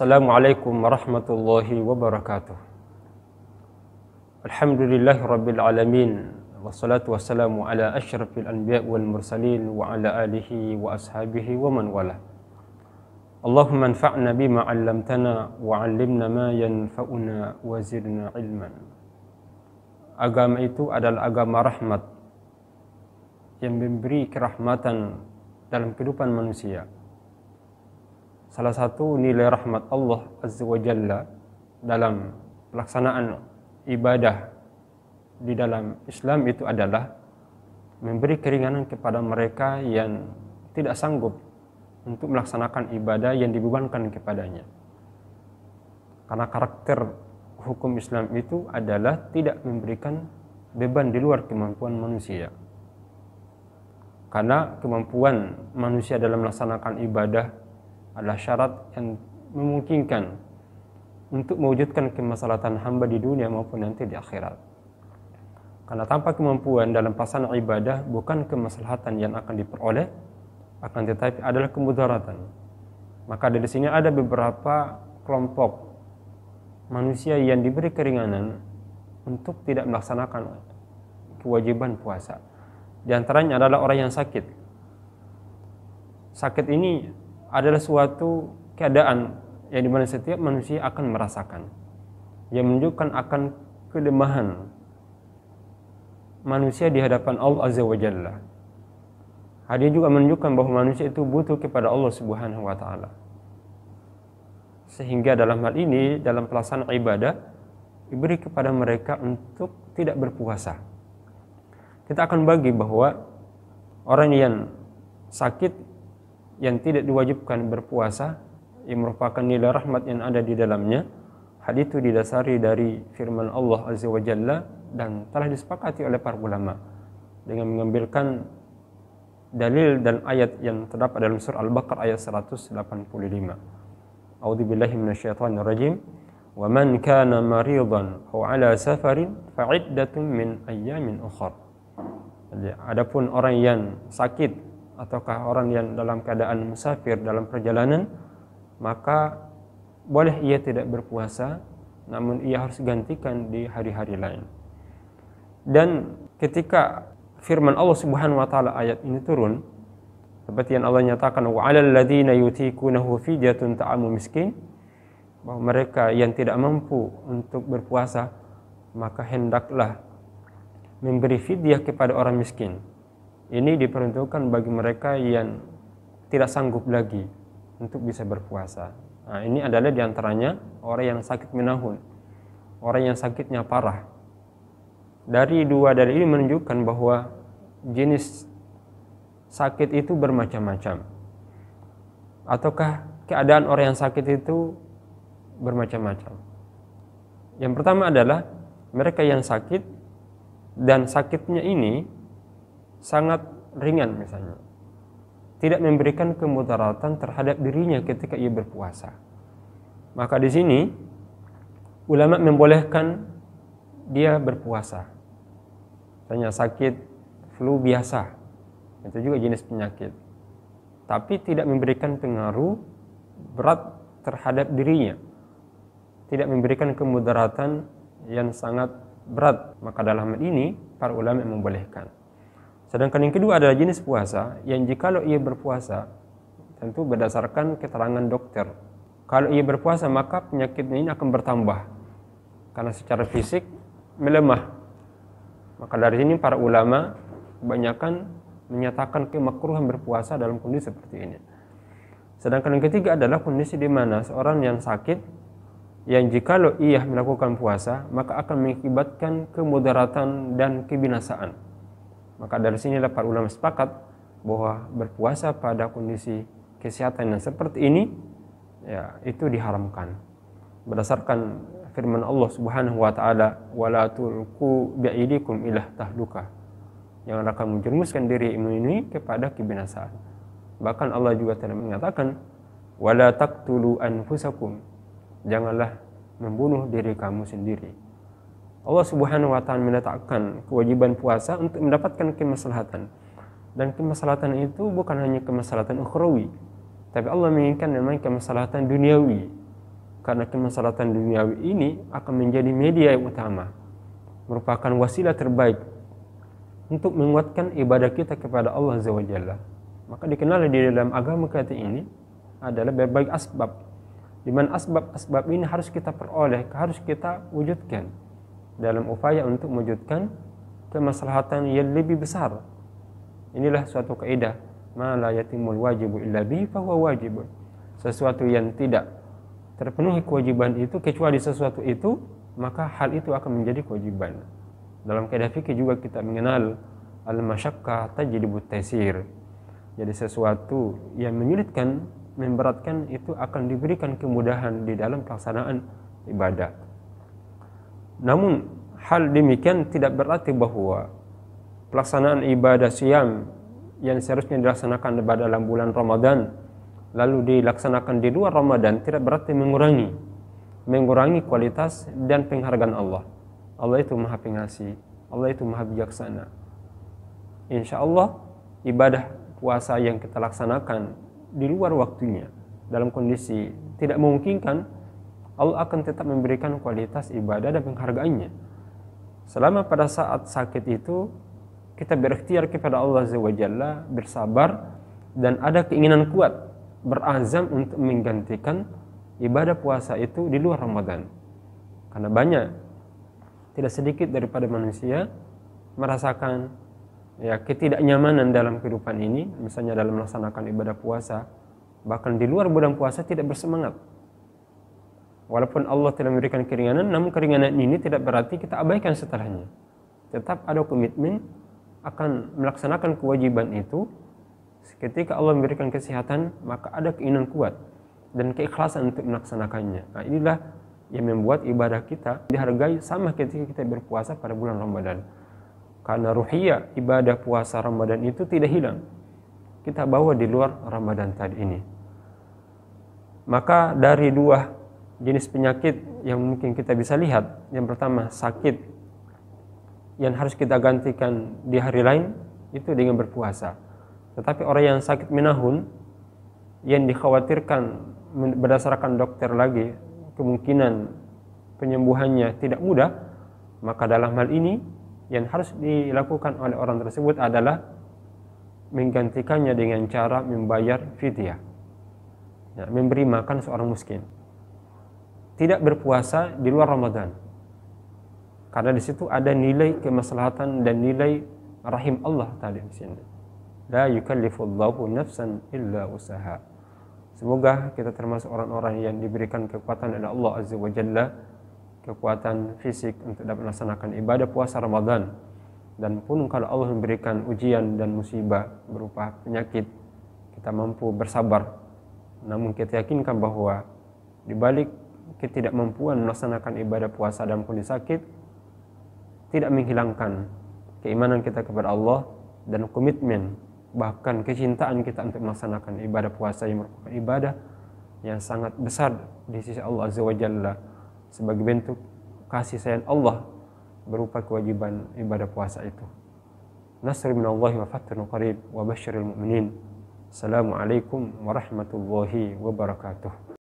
Assalamualaikum warahmatullahi wabarakatuh. Alhamdulillahi rabbil alamin. Wassalatu wassalamu ala asyrafil anbiya wal mursalin wa ala alihi wa ashabihi wa man wala. Allahumma anfa'na bima 'allamtana wa 'allimna ma yanfa'una wa zidna ilman. Agama itu adalah agama rahmat yang memberi kerahmatan dalam kehidupan manusia. Salah satu nilai rahmat Allah Azza wa Jalla dalam pelaksanaan ibadah di dalam Islam itu adalah memberi keringanan kepada mereka yang tidak sanggup untuk melaksanakan ibadah yang dibebankan kepadanya. Karena karakter hukum Islam itu adalah tidak memberikan beban di luar kemampuan manusia. Karena kemampuan manusia dalam melaksanakan ibadah adalah syarat yang memungkinkan untuk mewujudkan kemaslahatan hamba di dunia maupun nanti di akhirat. Karena tanpa kemampuan dalam pelaksanaan ibadah bukan kemaslahatan yang akan diperoleh, akan tetapi adalah kemudaratan. Maka dari sini ada beberapa kelompok manusia yang diberi keringanan untuk tidak melaksanakan kewajiban puasa. Di antaranya adalah orang yang sakit. Sakit ini adalah suatu keadaan yang dimana setiap manusia akan merasakan, yang menunjukkan akan kelemahan manusia di hadapan Allah Azza wa Jalla. Hadis juga menunjukkan bahwa manusia itu butuh kepada Allah Subhanahu wa Ta'ala. Sehingga dalam hal ini, dalam pelaksanaan ibadah, diberi kepada mereka untuk tidak berpuasa. Kita akan bagi bahwa orang yang sakit, yang tidak diwajibkan berpuasa, yang merupakan nilai rahmat yang ada di dalamnya. Hadis itu didasari dari firman Allah Azza wa Jalla dan telah disepakati oleh para ulama dengan mengambilkan dalil dan ayat yang terdapat dalam surah Al-Baqarah ayat 185. A'udzubillahi minasyaitonir rajim. Wa man kana maridan aw ala safarin fa'iddatun min ayyamin ukhra. Jadi adapun orang yang sakit ataukah orang yang dalam keadaan musafir dalam perjalanan, maka boleh ia tidak berpuasa, namun ia harus gantikan di hari-hari lain. Dan ketika firman Allah Subhanahu wa Ta'ala ayat ini turun, seperti yang Allah nyatakan, wa 'alal ladzina yutikunahu fidyatun ta'amu miskin, bahwa mereka yang tidak mampu untuk berpuasa maka hendaklah memberi fidyah kepada orang miskin. Ini diperuntukkan bagi mereka yang tidak sanggup lagi untuk bisa berpuasa. Nah, ini adalah diantaranya orang yang sakit menahun, orang yang sakitnya parah. Dari dua dalil ini menunjukkan bahwa jenis sakit itu bermacam-macam. Ataukah keadaan orang yang sakit itu bermacam-macam. Yang pertama adalah mereka yang sakit dan sakitnya ini sangat ringan misalnya, tidak memberikan kemudaratan terhadap dirinya ketika ia berpuasa. Maka di sini ulama membolehkan dia berpuasa. Misalnya sakit flu biasa, itu juga jenis penyakit, tapi tidak memberikan pengaruh berat terhadap dirinya, tidak memberikan kemudaratan yang sangat berat. Maka dalam hal ini para ulama membolehkan. Sedangkan yang kedua adalah jenis puasa yang jikalau ia berpuasa, tentu berdasarkan keterangan dokter, kalau ia berpuasa maka penyakitnya ini akan bertambah karena secara fisik melemah. Maka dari sini para ulama kebanyakan menyatakan kemakruhan berpuasa dalam kondisi seperti ini. Sedangkan yang ketiga adalah kondisi di mana seorang yang sakit, yang jikalau ia melakukan puasa maka akan mengakibatkan kemudaratan dan kebinasaan. Maka dari sinilah para ulama sepakat bahwa berpuasa pada kondisi kesehatan yang seperti ini, ya, itu diharamkan. Berdasarkan firman Allah Subhanahu wa Ta'ala, wala tulqu bi'aidikum ila tahlukah, yang akan menjerumuskan diri ini kepada kebinasaan. Bahkan Allah juga telah mengatakan, wala taqtulu anfusakum, janganlah membunuh diri kamu sendiri. Allah Subhanahu wa Ta'ala meletakkan kewajiban puasa untuk mendapatkan kemaslahatan. Dan kemaslahatan itu bukan hanya kemaslahatan ukhrawi, tapi Allah menginginkan namanya kemaslahatan duniawi. karena kemaslahatan duniawi ini akan menjadi media yang utama, merupakan wasilah terbaik untuk menguatkan ibadah kita kepada Allah Azza wa Jalla. Maka dikenal di dalam agama kita ini adalah berbagai asbab, di mana asbab-asbab ini harus kita peroleh, harus kita wujudkan dalam upaya untuk mewujudkan kemaslahatan yang lebih besar. Inilah suatu kaidah, ma la yatimul wajibu illa bihi fahuwa wajibun. Sesuatu yang tidak terpenuhi kewajiban itu kecuali sesuatu itu, maka hal itu akan menjadi kewajiban. Dalam kaidah fikih juga kita mengenal al-masyaqqah tajlibut taysir. Jadi sesuatu yang menyulitkan, memberatkan itu akan diberikan kemudahan di dalam pelaksanaan ibadah. Namun hal demikian tidak berarti bahwa pelaksanaan ibadah siyam yang seharusnya dilaksanakan pada dalam bulan Ramadan lalu dilaksanakan di luar Ramadan tidak berarti mengurangi kualitas dan penghargaan Allah. Allah itu Maha Pengasih, Allah itu Maha Bijaksana. Insya Allah ibadah puasa yang kita laksanakan di luar waktunya dalam kondisi tidak memungkinkan, Allah akan tetap memberikan kualitas ibadah dan penghargaannya. Selama pada saat sakit itu kita berikhtiar kepada Allah Azza wa Jalla, bersabar dan ada keinginan kuat, berazam untuk menggantikan ibadah puasa itu di luar Ramadan. Karena banyak, tidak sedikit daripada manusia merasakan ketidaknyamanan dalam kehidupan ini, misalnya dalam melaksanakan ibadah puasa, bahkan di luar bulan puasa tidak bersemangat. Walaupun Allah telah memberikan keringanan, namun keringanan ini tidak berarti kita abaikan setelahnya. Tetap ada komitmen akan melaksanakan kewajiban itu. Ketika Allah memberikan kesehatan, maka ada keinginan kuat dan keikhlasan untuk melaksanakannya. Nah, inilah yang membuat ibadah kita dihargai sama ketika kita berpuasa pada bulan Ramadan. Karena ruhiyah ibadah puasa Ramadan itu tidak hilang, kita bawa di luar Ramadan tadi ini. Maka dari dua jenis penyakit yang mungkin kita bisa lihat, yang pertama sakit yang harus kita gantikan di hari lain itu dengan berpuasa. Tetapi orang yang sakit menahun, yang dikhawatirkan berdasarkan dokter lagi kemungkinan penyembuhannya tidak mudah, maka dalam hal ini yang harus dilakukan oleh orang tersebut adalah menggantikannya dengan cara membayar fidyah, memberi makan seorang miskin. Tidak berpuasa di luar Ramadan, karena di situ ada nilai kemaslahatan dan nilai rahim Allah tadi di sini. La yukallifullahu nafsan illa usaha. Semoga kita termasuk orang-orang yang diberikan kekuatan oleh Allah Azza wa Jalla, kekuatan fisik untuk dapat melaksanakan ibadah puasa Ramadan. Dan pun kalau Allah memberikan ujian dan musibah berupa penyakit, kita mampu bersabar. Namun kita yakinkan bahwa di balik ketidakmampuan melaksanakan ibadah puasa dalam kondisi sakit tidak menghilangkan keimanan kita kepada Allah dan komitmen, bahkan kecintaan kita untuk melaksanakan ibadah puasa yang merupakan ibadah yang sangat besar di sisi Allah Azza wa Jalla sebagai bentuk kasih sayang Allah berupa kewajiban ibadah puasa itu. Nasr minallahi wa fathun qarib wa basyiril mu'minin. Assalamualaikum warahmatullahi wabarakatuh.